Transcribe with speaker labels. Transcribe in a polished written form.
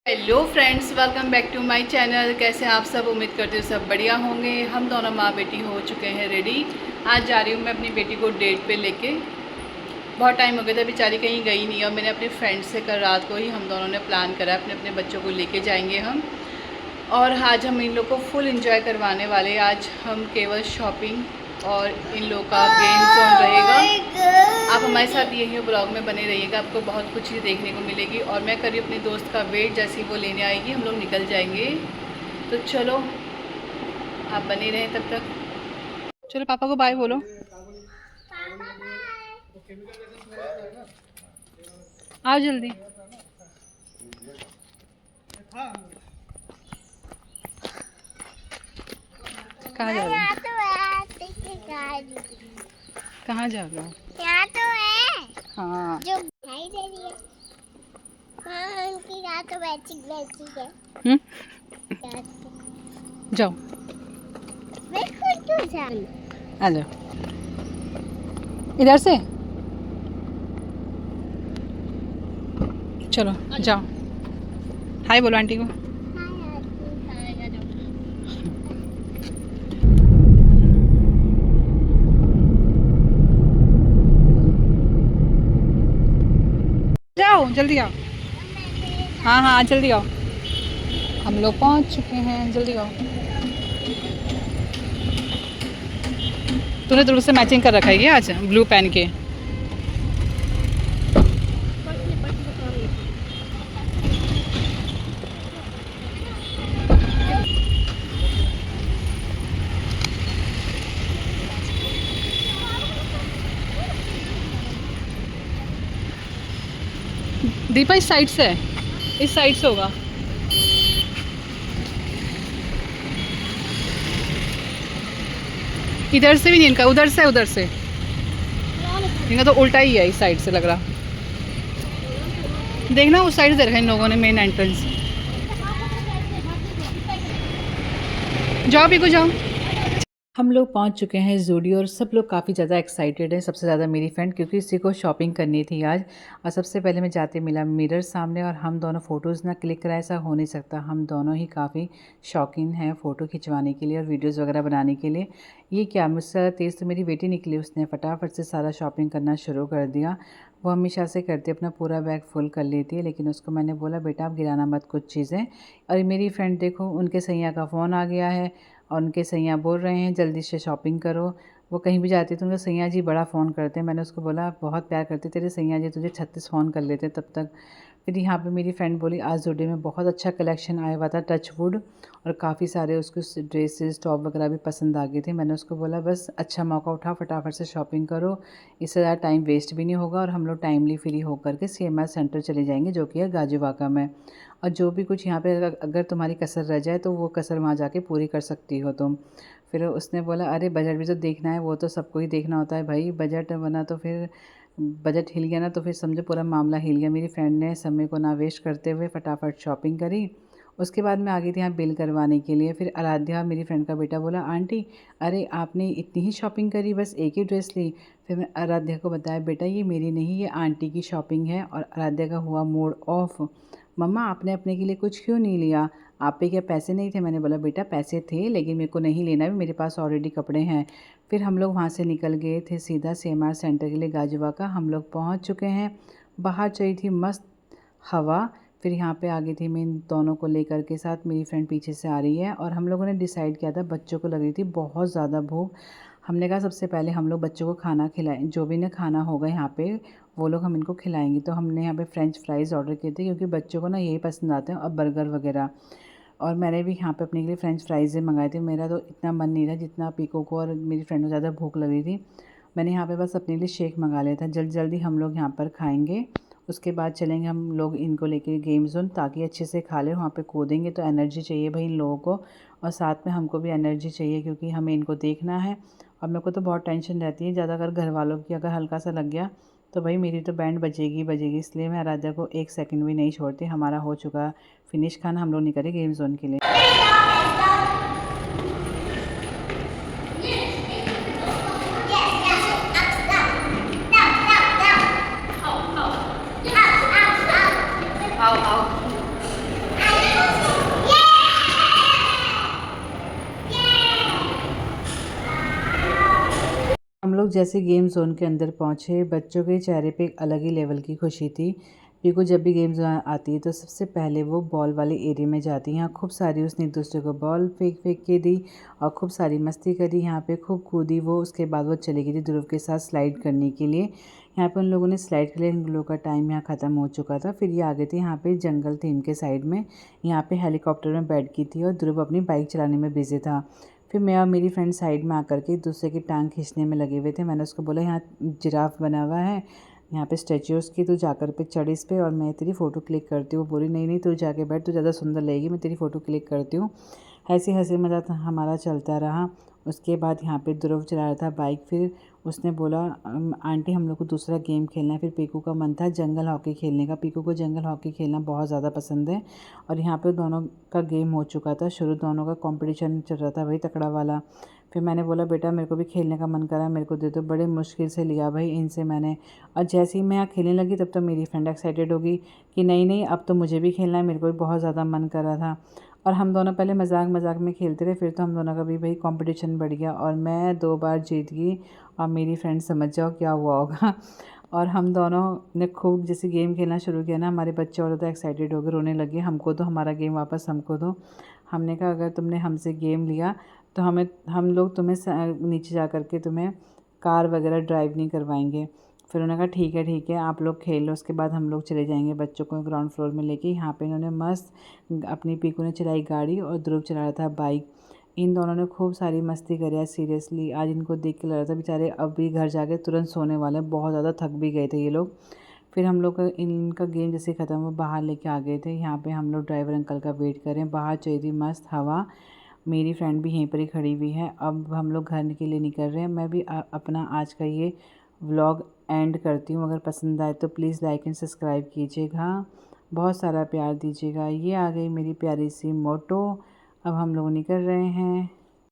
Speaker 1: Hello friends, welcome back to my channel. कैसे हैं आप सब? उम्मीद करते हो सब बढ़िया होंगे। हम दोनों माँ बेटी हो चुके हैं रेडी। आज जा रही हूँ मैं अपनी बेटी को डेट पे लेके। बहुत टाइम हो गया था, बेचारी कहीं गई नहीं और मैंने अपने फ्रेंड से कल रात को ही हम दोनों ने प्लान करा अपने अपने बच्चों को लेके जाएंगे हम। और आज हम इन लोग को फुल इंजॉय करवाने वाले। आज हम केवल शॉपिंग और इन लोग का गेम जोन रहेगा। आप हमारे साथ यही ब्लॉग में बने रहिएगा, आपको बहुत कुछ ही देखने को मिलेगी। और मैं करी अपनी दोस्त का वेट, जैसे ही वो लेने आएगी हम लोग निकल जाएंगे। तो चलो आप बने रहें तब तक। चलो पापा को बाय बोलो। आओ जल्दी। कहाँ जा रहे हो? कहाँ जा रहे हो?
Speaker 2: यहाँ तो है।
Speaker 1: हाँ
Speaker 2: जो दिखाई दे रही है। हाँ, उनकी यहाँ तो बैठी है।
Speaker 1: जाओ,
Speaker 2: मैं खुद क्यों जाऊँ?
Speaker 1: आ जाओ इधर से। चलो जाओ, हाय बोलो आंटी को। जाओ जल्दी आओ। हाँ हाँ जल्दी आओ, हम लोग पहुंच चुके हैं, जल्दी आओ। तूने दूर से मैचिंग कर रखा है ये आज ब्लू पहन के। दीपा इस साइड से है, इस साइड से होगा। इधर से भी नहीं, इनका उधर से, उधर से इनका तो उल्टा ही है, इस साइड से लग रहा। देखना उस साइड से रखा इन लोगों ने मेन एंट्रेंस। जाओ भी को जाओ। हम लोग पहुंच चुके हैं ज़ूडियो और सब लोग काफ़ी ज़्यादा एक्साइटेड हैं, सबसे ज़्यादा मेरी फ्रेंड, क्योंकि इसी को शॉपिंग करनी थी आज। और सबसे पहले मैं जाते मिला मिरर सामने और हम दोनों फ़ोटोज़ ना क्लिक कराए, ऐसा हो नहीं सकता। हम दोनों ही काफ़ी शौकीन हैं फ़ोटो खिंचवाने के लिए और वीडियोज़ वगैरह बनाने के लिए। ये क्या, मुझसे तेज़ तो मेरी बेटी निकली, उसने फटाफट से सारा शॉपिंग करना शुरू कर दिया। वो हमेशा से करती, अपना पूरा बैग फुल कर लेती है, लेकिन उसको मैंने बोला बेटा आप गिराना मत कुछ चीज़ें। और मेरी फ्रेंड देखो, उनके सैया का फ़ोन आ गया है और उनके सैया बोल रहे हैं जल्दी से शॉपिंग करो। वो कहीं भी जाती है तो उनके सैया जी बड़ा फ़ोन करते हैं। मैंने उसको बोला बहुत प्यार करते तेरे सैया जी, तुझे 36 फ़ोन कर लेते तब तक। फिर यहाँ पे मेरी फ्रेंड बोली आज ज़ूडियो में बहुत अच्छा कलेक्शन आया हुआ था, टच वुड, और काफ़ी सारे उसको ड्रेसेस टॉप वगैरह भी पसंद आ गए थे। मैंने उसको बोला बस अच्छा मौका उठा, फटाफट से शॉपिंग करो, इससे ज़्यादा टाइम वेस्ट भी नहीं होगा और हम लोग टाइमली फ्री होकर के CMR सेंटर चले जाएंगे, जो कि है गाजीवाका में। और जो भी कुछ यहाँ पे अगर तुम्हारी कसर रह जाए तो वो कसर वहाँ जाके पूरी कर सकती हो तुम। फिर उसने बोला अरे बजट भी तो देखना है, वो तो सबको ही देखना होता है भाई, बजट बना तो फिर बजट हिल गया ना तो फिर समझो पूरा मामला हिल गया। मेरी फ्रेंड ने समय को ना वेस्ट करते हुए फटाफट शॉपिंग करी। उसके बाद मैं आ गई थी यहाँ बिल करवाने के लिए। फिर आराध्या मेरी फ्रेंड का बेटा बोला आंटी अरे आपने इतनी ही शॉपिंग करी, बस एक ही ड्रेस ली। फिर मैं आराध्या को बताया बेटा ये मेरी नहीं, ये आंटी की शॉपिंग है। और आराध्या का हुआ मूड ऑफ, मम्मा आपने अपने के लिए कुछ क्यों नहीं लिया, आप पे क्या पैसे नहीं थे? मैंने बोला बेटा पैसे थे लेकिन मेरे को नहीं लेना, भी मेरे पास ऑलरेडी कपड़े हैं। फिर हम लोग वहाँ से निकल गए थे सीधा CMR सेंटर के लिए गाजीवाका। हम लोग पहुँच चुके हैं, बाहर चली थी मस्त हवा। फिर यहाँ पे आ गई थी मैं इन दोनों को लेकर के साथ, मेरी फ्रेंड पीछे से आ रही है। और हम लोगों ने डिसाइड किया था, बच्चों को लग रही थी बहुत ज़्यादा भूख। हमने कहा सबसे पहले हम लोग बच्चों को खाना खिलाएं, जो भी इन्हें खाना होगा यहाँ पे वो लोग हम इनको खिलाएंगे। तो हमने यहाँ पे फ्रेंच फ्राइज़ ऑर्डर किए थे, क्योंकि बच्चों को ना यही पसंद आते हैं, और बर्गर वगैरह। और मैंने भी यहाँ पे अपने के लिए फ्रेंच फ्राइज़ मंगाए थे। मेरा तो इतना मन नहीं था जितना पीको को और मेरी फ्रेंड को ज़्यादा भूख लग रही थी। मैंने यहाँ पे बस अपने लिए शेक मंगा लिया था। जल्दी जल्दी हम लोग यहाँ पर खाएंगे, उसके बाद चलेंगे हम लोग इनको लेके गेम जोन, ताकि अच्छे से खा लें। वहाँ पे कूदेंगे तो एनर्जी चाहिए भाई इन लोगों को, और साथ में हमको भी एनर्जी चाहिए, क्योंकि हमें इनको देखना है। और मेरे को तो बहुत टेंशन रहती है ज़्यादा, अगर घर वालों की अगर हल्का सा लग गया तो भाई मेरी तो बैंड बजेगी बजेगी। इसलिए मैं आराध्या को एक सेकंड भी नहीं छोड़ती। हमारा हो चुका फिनिश खाना, हम लोग निकले गेम जोन के लिए। आओ आओ लोग जैसे गेम जोन के अंदर पहुँचे, बच्चों के चेहरे पे एक अलग ही लेवल की खुशी थी। पीकू जब भी गेम जोन आती है तो सबसे पहले वो बॉल वाले एरिया में जाती है। यहाँ खूब सारी उसने एक दूसरे को बॉल फेंक फेंक के दी और खूब सारी मस्ती करी। यहाँ पे खूब कूदी वो। उसके बाद वो चली गई थी ध्रुव के साथ स्लाइड करने के लिए। यहाँ पे उन लोगों ने स्लाइड के लिए इन लोगों का टाइम यहाँ ख़त्म हो चुका था। फिर ये आ गए थे यहाँ पे जंगल थीम के साइड में। यहाँ पे हेलीकॉप्टर में बैठ गई थी और ध्रुव अपनी बाइक चलाने में बिजी था। फिर मैं और मेरी फ्रेंड साइड में आकर के एक दूसरे की टांग खींचने में लगे हुए थे। मैंने उसको बोला यहाँ जिराफ बना हुआ है, यहाँ पे स्टैचू उसकी, तू जाकर पे चढ़ इस पे और मैं तेरी फ़ोटो क्लिक करती हूँ। बोली नहीं नहीं तू जाके बैठ, तू ज़्यादा सुंदर लगेगी, मैं तेरी फ़ोटो क्लिक करती हूँ। ऐसे हंसी मजाक हमारा चलता रहा। उसके बाद यहाँ पे ध्रुव चला रहा था बाइक। फिर उसने बोला आंटी हम लोग को दूसरा गेम खेलना है। फिर पीकू का मन था जंगल हॉकी खेलने का। पीकू को जंगल हॉकी खेलना बहुत ज़्यादा पसंद है। और यहाँ पे दोनों का गेम हो चुका था शुरू, दोनों का कंपटीशन चल रहा था भाई तकड़ा वाला। फिर मैंने बोला बेटा मेरे को भी खेलने का मन करा, मेरे को दे दो। बड़े मुश्किल से लिया भाई इनसे मैंने। और जैसे ही मैं यहाँ खेलने लगी तब तो मेरी फ्रेंड एक्साइटेड होगी कि नहीं नहीं अब तो मुझे भी खेलना है, मेरे को भी बहुत ज़्यादा मन कर रहा था। और हम दोनों पहले मजाक मजाक में खेलते रहे, फिर तो हम दोनों का भी भाई कंपटीशन बढ़ गया और मैं 2 बार जीत गई और मेरी फ्रेंड समझ जाओ क्या हुआ होगा। और हम दोनों ने खूब जैसे गेम खेलना शुरू किया ना, हमारे बच्चे और ज़्यादा एक्साइटेड हो गए, रोने लगे हमको दो हमारा गेम वापस हमको दो। हमने कहा अगर तुमने हमसे गेम लिया तो हम लोग तुम्हें नीचे जा कर के तुम्हें कार वगैरह ड्राइव नहीं करवाएंगे। फिर उन्होंने कहा ठीक है आप लोग खेल लो, उसके बाद हम लोग चले जाएंगे बच्चों को ग्राउंड फ्लोर में लेके। यहाँ पे इन्होंने मस्त अपनी पीकू ने चलाई गाड़ी और ध्रुव चला रहा था बाइक। इन दोनों ने खूब सारी मस्ती करी है। सीरियसली आज इनको देख के लग रहा था बेचारे अब भी घर जाके तुरंत सोने वाले हैं, बहुत ज़्यादा थक भी गए थे ये लोग। फिर हम लोग का इनका गेम जैसे ख़त्म हुआ बाहर लेके आ गए थे। यहाँ पे हम लोग ड्राइवर अंकल का वेट करें, बाहर चल रही मस्त हवा। मेरी फ्रेंड भी यहीं पर ही खड़ी हुई है। अब हम लोग घर के लिए निकल रहे हैं। मैं भी अपना आज का ये व्लॉग एंड करती हूँ। अगर पसंद आए तो प्लीज़ लाइक एंड सब्सक्राइब कीजिएगा, बहुत सारा प्यार दीजिएगा। ये आ गई मेरी प्यारी सी मोटो। अब हम लोग निकल रहे हैं।